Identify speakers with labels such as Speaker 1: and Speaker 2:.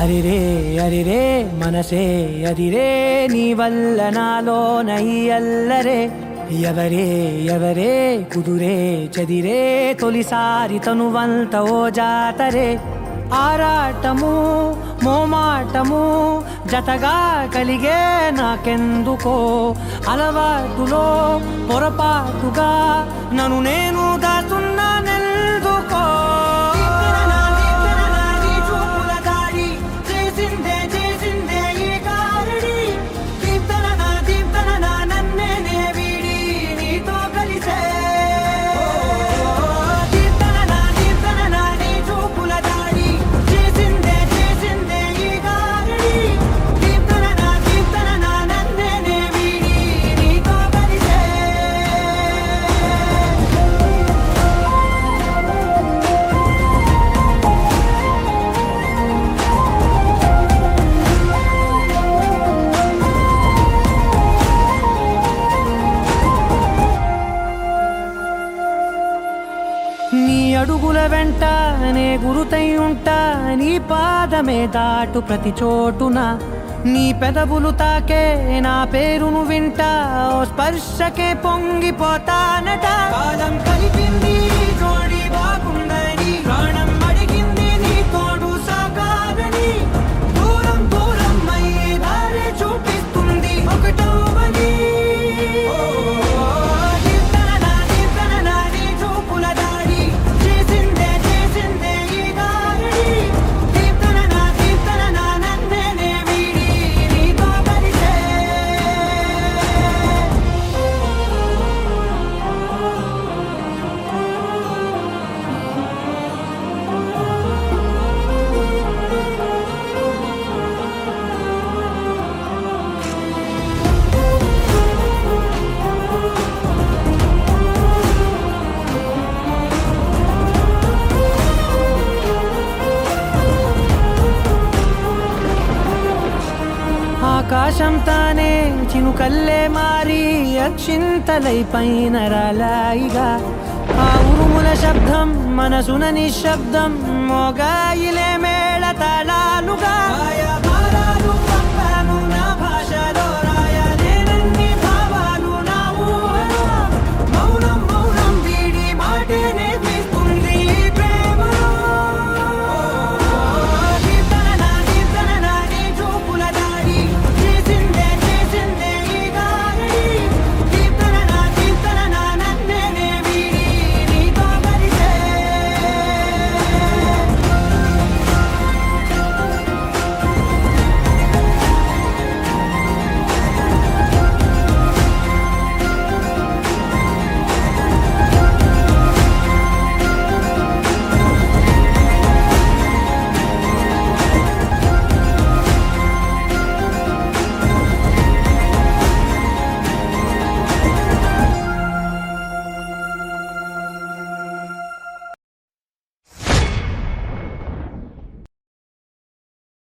Speaker 1: అరిరే అరిరే మనసే అదిరే నీ వల్ల నాలోన ఈ అల్లరే ఎవరే ఎవరే కుదురే చదిరే తొలిసారి తనువంత ఓ జాతరే ఆరాటము మోమాటము జతగా కలిగే నాకెందుకో అలవాటులో పొరపాటుగా నన్ను నేను దాచున్నానెందుకో నీ అడుగుల వెంట నే గురుతై ఉంటా నీ పాదమే దాటు ప్రతి చోటున నీ పెదవులు తాకే నా పేరును వింటా ఓ స్పర్శకే పొంగిపోతానట కాలం కలిపింది జోడి బాగుందని ప్రాణం అడిగింది నీ తోడు సాగాలని దూరం దూరం అయ్యే దారి చూపిస్తుంది ఒకటవని ఆకాశం తానే చినుకల్లే మారి అక్షింతలై పైన రాలాయిగా ఆ ఉరుముల శబ్దం మనసున నిశ్శబ్దం మోగాయిలేమే